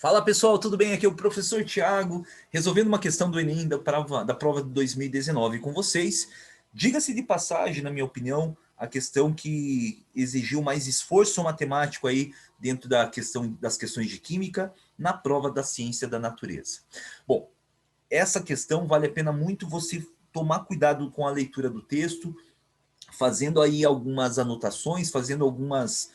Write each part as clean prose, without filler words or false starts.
Fala pessoal, tudo bem? Aqui é o professor Tiago, resolvendo uma questão do Enem da prova de 2019 com vocês. Diga-se de passagem, na minha opinião, a questão que exigiu mais esforço matemático aí dentro das questões de química na prova da ciência da natureza. Bom, essa questão vale a pena muito você tomar cuidado com a leitura do texto, fazendo aí algumas anotações, fazendo algumas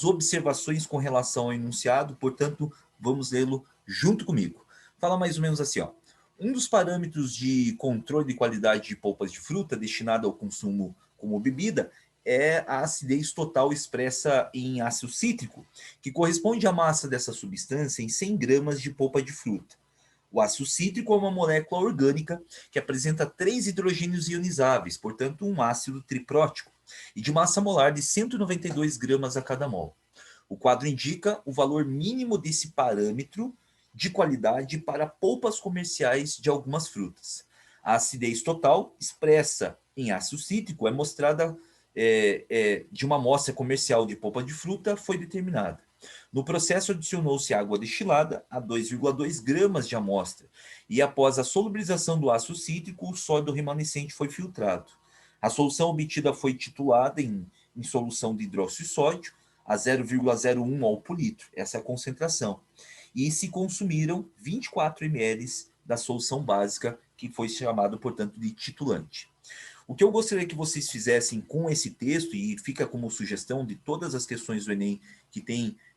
observações com relação ao enunciado, portanto, vamos lê-lo junto comigo. Fala mais ou menos assim, ó. Um dos parâmetros de controle de qualidade de polpas de fruta destinada ao consumo como bebida é a acidez total expressa em ácido cítrico, que corresponde à massa dessa substância em 100 gramas de polpa de fruta. O ácido cítrico é uma molécula orgânica que apresenta 3 hidrogênios ionizáveis, portanto um ácido triprótico, e de massa molar de 192 gramas a cada mol. O quadro indica o valor mínimo desse parâmetro de qualidade para polpas comerciais de algumas frutas. A acidez total, expressa em ácido cítrico, é mostrada de uma amostra comercial de polpa de fruta, foi determinada. No processo, adicionou-se água destilada a 2,2 gramas de amostra, e após a solubilização do ácido cítrico, o sólido remanescente foi filtrado. A solução obtida foi titulada em solução de hidróxido de sódio a 0,01 mol por litro, essa é a concentração. E se consumiram 24 ml da solução básica, que foi chamado, portanto, de titulante. O que eu gostaria que vocês fizessem com esse texto, e fica como sugestão de todas as questões do Enem que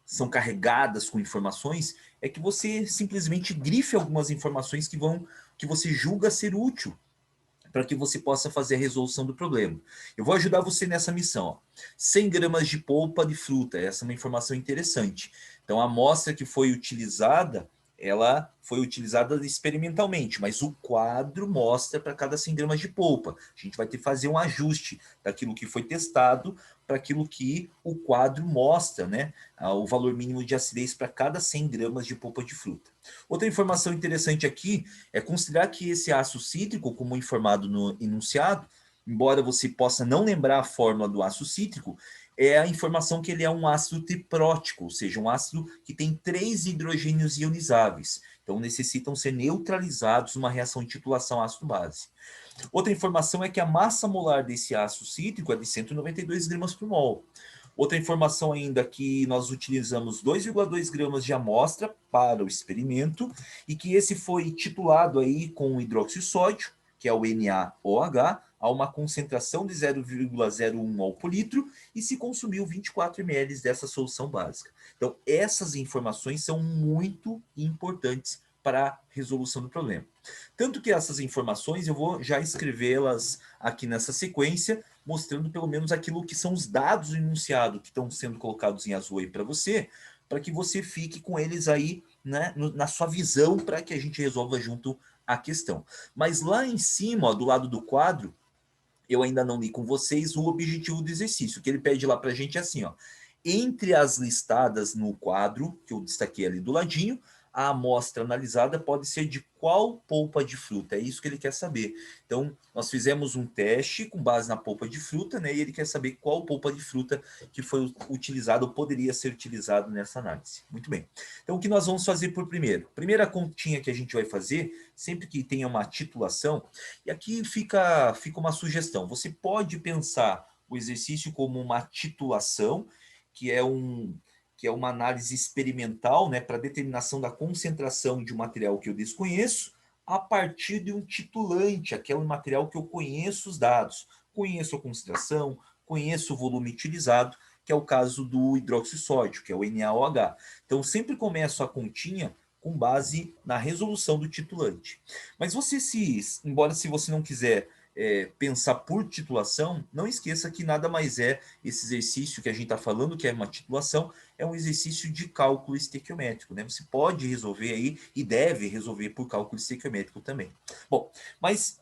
são carregadas com informações, é que você simplesmente grife algumas informações que você julga ser útil para que você possa fazer a resolução do problema. Eu vou ajudar você nessa missão. Ó. 100 gramas de polpa de fruta, essa é uma informação interessante. Então, a amostra que foi utilizada, ela foi utilizada experimentalmente, mas o quadro mostra para cada 100 gramas de polpa. A gente vai ter que fazer um ajuste daquilo que foi testado para aquilo que o quadro mostra, né? O valor mínimo de acidez para cada 100 gramas de polpa de fruta. Outra informação interessante aqui é considerar que esse ácido cítrico, como informado no enunciado, embora você possa não lembrar a fórmula do ácido cítrico, é a informação que ele é um ácido triprótico, ou seja, um ácido que tem 3 hidrogênios ionizáveis. Então, necessitam ser neutralizados numa reação de titulação ácido-base. Outra informação é que a massa molar desse ácido cítrico é de 192 gramas por mol. Outra informação ainda que nós utilizamos 2,2 gramas de amostra para o experimento e que esse foi titulado aí com hidróxido de sódio, que é o NaOH, a uma concentração de 0,01 mol por litro e se consumiu 24 ml dessa solução básica. Então, essas informações são muito importantes para a resolução do problema. Tanto que essas informações eu vou já escrevê-las aqui nessa sequência, mostrando pelo menos aquilo que são os dados do enunciado que estão sendo colocados em azul aí para que você fique com eles aí, né, na sua visão, para que a gente resolva junto a questão. Mas lá em cima, ó, do lado do quadro, eu ainda não li com vocês o objetivo do exercício, que ele pede lá para a gente assim, ó. Entre as listadas no quadro, que eu destaquei ali do ladinho, a amostra analisada pode ser de qual polpa de fruta? É isso que ele quer saber. Então, nós fizemos um teste com base na polpa de fruta, né? E ele quer saber qual polpa de fruta que foi utilizada ou poderia ser utilizado nessa análise. Muito bem. Então, o que nós vamos fazer por primeiro? Primeira continha que a gente vai fazer, sempre que tenha uma titulação, e aqui fica uma sugestão. Você pode pensar o exercício como uma titulação, que é uma análise experimental, né, para determinação da concentração de um material que eu desconheço, a partir de um titulante, aquele material que eu conheço os dados, conheço a concentração, conheço o volume utilizado, que é o caso do hidróxido de sódio, que é o NaOH. Então, sempre começo a continha com base na resolução do titulante. Mas embora se você não quiser pensar por titulação, não esqueça que nada mais é esse exercício que a gente está falando, que é uma titulação, é um exercício de cálculo estequiométrico, né? Você pode resolver aí e deve resolver por cálculo estequiométrico também. Bom, mas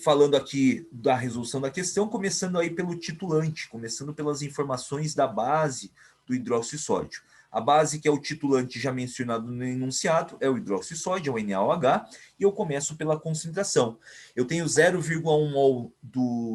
falando aqui da resolução da questão, começando aí pelo titulante, começando pelas informações da base do hidróxido de sódio. A base, que é o titulante já mencionado no enunciado, é o hidróxido de sódio, é o NaOH, e eu começo pela concentração. Eu tenho 0,1 mol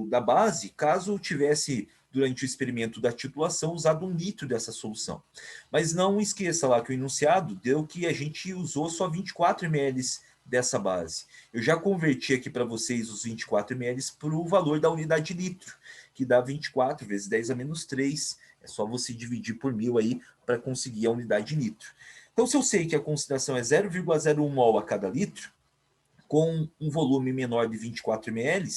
da base, caso eu tivesse durante o experimento da titulação, usado 1 litro dessa solução. Mas não esqueça lá que o enunciado deu que a gente usou só 24 ml dessa base. Eu já converti aqui para vocês os 24 ml para o valor da unidade litro, que dá 24 vezes 10 a menos 3. É só você dividir por 1000 aí para conseguir a unidade litro. Então, se eu sei que a concentração é 0,01 mol a cada litro, com um volume menor de 24 ml,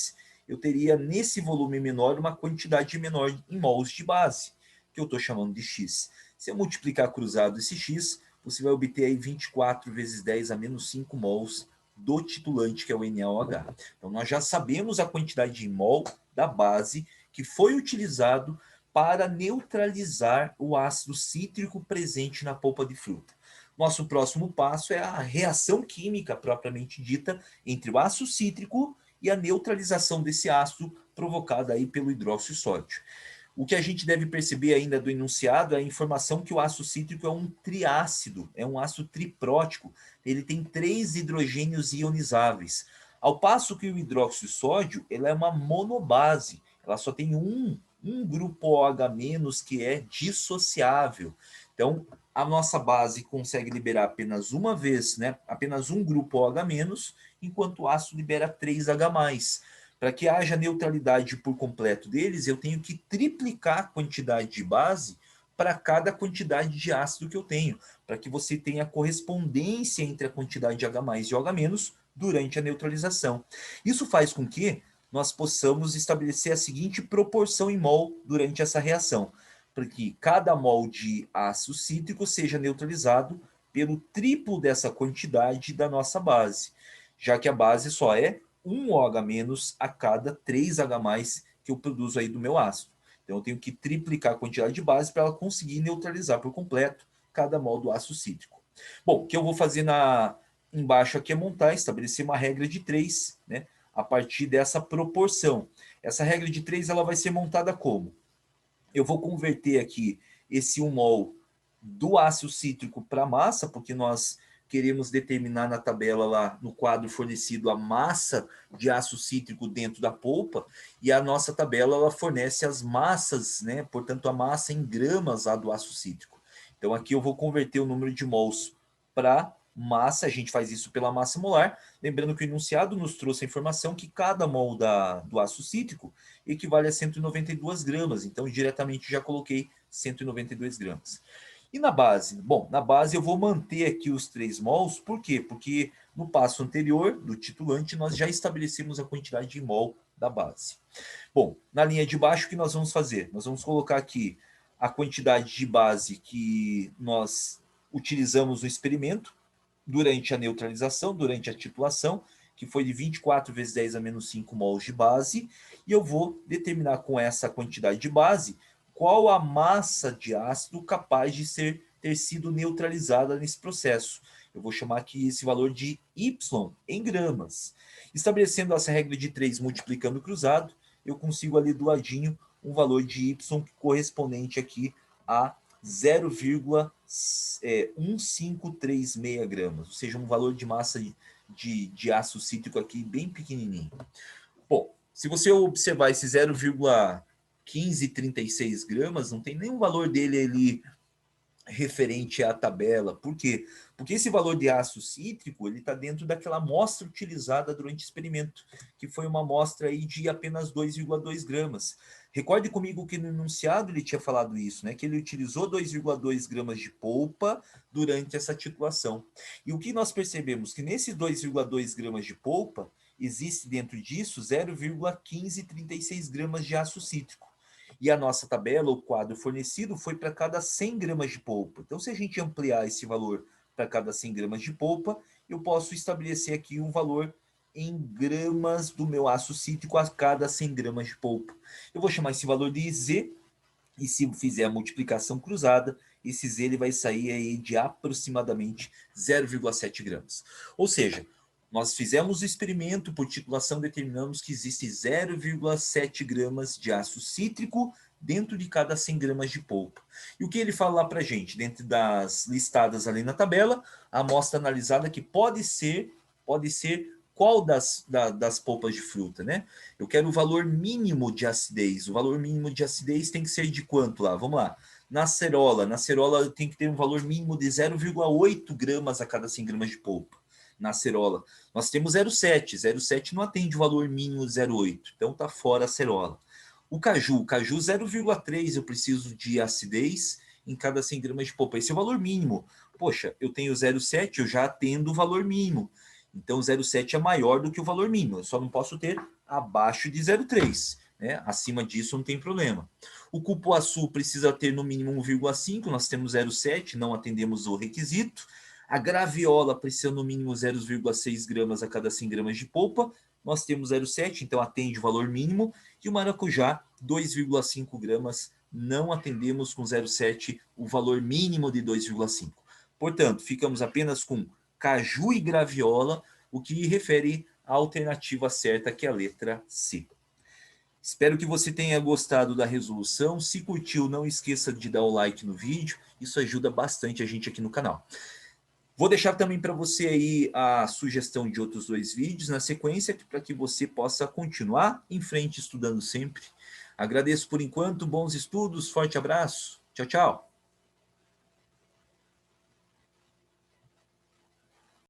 eu teria nesse volume menor uma quantidade menor em mols de base, que eu estou chamando de X. Se eu multiplicar cruzado esse X, você vai obter aí 24 vezes 10 a menos 5 mols do titulante, que é o NaOH. Então, nós já sabemos a quantidade de mol da base que foi utilizado para neutralizar o ácido cítrico presente na polpa de fruta. Nosso próximo passo é a reação química propriamente dita entre o ácido cítrico e a neutralização desse ácido provocada aí pelo hidróxido de sódio. O que a gente deve perceber ainda do enunciado é a informação que o ácido cítrico é um triácido, é um ácido triprótico. Ele tem 3 hidrogênios ionizáveis. Ao passo que o hidróxido de sódio ela é uma monobase, ela só tem um grupo OH- que é dissociável. Então, a nossa base consegue liberar apenas uma vez, né? Apenas um grupo OH-, enquanto o ácido libera 3H+. Para que haja neutralidade por completo deles, eu tenho que triplicar a quantidade de base para cada quantidade de ácido que eu tenho, para que você tenha correspondência entre a quantidade de H+ e OH- durante a neutralização. Isso faz com que nós possamos estabelecer a seguinte proporção em mol durante essa reação, para que cada mol de ácido cítrico seja neutralizado pelo triplo dessa quantidade da nossa base, já que a base só é 1 OH- a cada 3H+ que eu produzo aí do meu ácido. Então eu tenho que triplicar a quantidade de base para ela conseguir neutralizar por completo cada mol do ácido cítrico. Bom, o que eu vou fazer embaixo aqui é montar, estabelecer uma regra de 3, né, a partir dessa proporção. Essa regra de 3 ela vai ser montada como? Eu vou converter aqui esse 1 mol do ácido cítrico para massa, porque nós queremos determinar na tabela lá no quadro fornecido a massa de ácido cítrico dentro da polpa, e a nossa tabela ela fornece as massas, né? Portanto, a massa em gramas lá do ácido cítrico. Então aqui eu vou converter o número de mols para massa, a gente faz isso pela massa molar, lembrando que o enunciado nos trouxe a informação que cada mol do ácido cítrico equivale a 192 gramas, então diretamente já coloquei 192 gramas. E na base? Bom, na base eu vou manter aqui os 3 mols, por quê? Porque no passo anterior do titulante nós já estabelecemos a quantidade de mol da base. Bom, na linha de baixo o que nós vamos fazer? Nós vamos colocar aqui a quantidade de base que nós utilizamos no experimento durante a neutralização, durante a titulação, que foi de 24 vezes 10 a menos 5 mols de base, e eu vou determinar com essa quantidade de base qual a massa de ácido capaz de ter sido neutralizada nesse processo. Eu vou chamar aqui esse valor de Y em gramas. Estabelecendo essa regra de 3 multiplicando cruzado, eu consigo ali do ladinho um valor de Y correspondente aqui a 0,1536 gramas, ou seja, um valor de massa de ácido cítrico aqui bem pequenininho. Bom, se você observar esse 0,1536 gramas, não tem nenhum valor dele ali referente à tabela. Por quê? Porque esse valor de ácido cítrico ele está dentro daquela amostra utilizada durante o experimento, que foi uma amostra aí de apenas 2,2 gramas. Recorde comigo que no enunciado ele tinha falado isso, né? Que ele utilizou 2,2 gramas de polpa durante essa titulação. E o que nós percebemos? Que nesses 2,2 gramas de polpa, existe dentro disso 0,1536 gramas de ácido cítrico. E a nossa tabela, o quadro fornecido, foi para cada 100 gramas de polpa. Então, se a gente ampliar esse valor para cada 100 gramas de polpa, eu posso estabelecer aqui um valor em gramas do meu ácido cítrico a cada 100 gramas de polpa. Eu vou chamar esse valor de Z, e se fizer a multiplicação cruzada, esse Z ele vai sair aí de aproximadamente 0,7 gramas. Ou seja, nós fizemos o experimento por titulação, determinamos que existe 0,7 gramas de ácido cítrico dentro de cada 100 gramas de polpa. E o que ele fala lá para a gente? Dentro das listadas ali na tabela, a amostra analisada que pode ser qual das polpas de fruta, né? Eu quero o valor mínimo de acidez. O valor mínimo de acidez tem que ser de quanto lá? Vamos lá. Na acerola tem que ter um valor mínimo de 0,8 gramas a cada 100 gramas de polpa. Na acerola. Nós temos 0,7. 0,7 não atende o valor mínimo de 0,8. Então tá fora a acerola. O caju 0,3 eu preciso de acidez em cada 100 gramas de polpa. Esse é o valor mínimo. Poxa, eu tenho 0,7, eu já atendo o valor mínimo. Então 0,7 é maior do que o valor mínimo. Eu só não posso ter abaixo de 0,3. Né? Acima disso não tem problema. O cupuaçu precisa ter no mínimo 1,5. Nós temos 0,7, não atendemos o requisito. A graviola precisa no mínimo 0,6 gramas a cada 100 gramas de polpa. Nós temos 0,7, então atende o valor mínimo. E o maracujá, 2,5 gramas, não atendemos com 0,7 o valor mínimo de 2,5. Portanto, ficamos apenas com caju e graviola, o que refere à alternativa certa, que é a letra C. Espero que você tenha gostado da resolução. Se curtiu, não esqueça de dar o like no vídeo. Isso ajuda bastante a gente aqui no canal. Vou deixar também para você aí a sugestão de outros 2 vídeos na sequência, para que você possa continuar em frente estudando sempre. Agradeço por enquanto, bons estudos, forte abraço, tchau, tchau.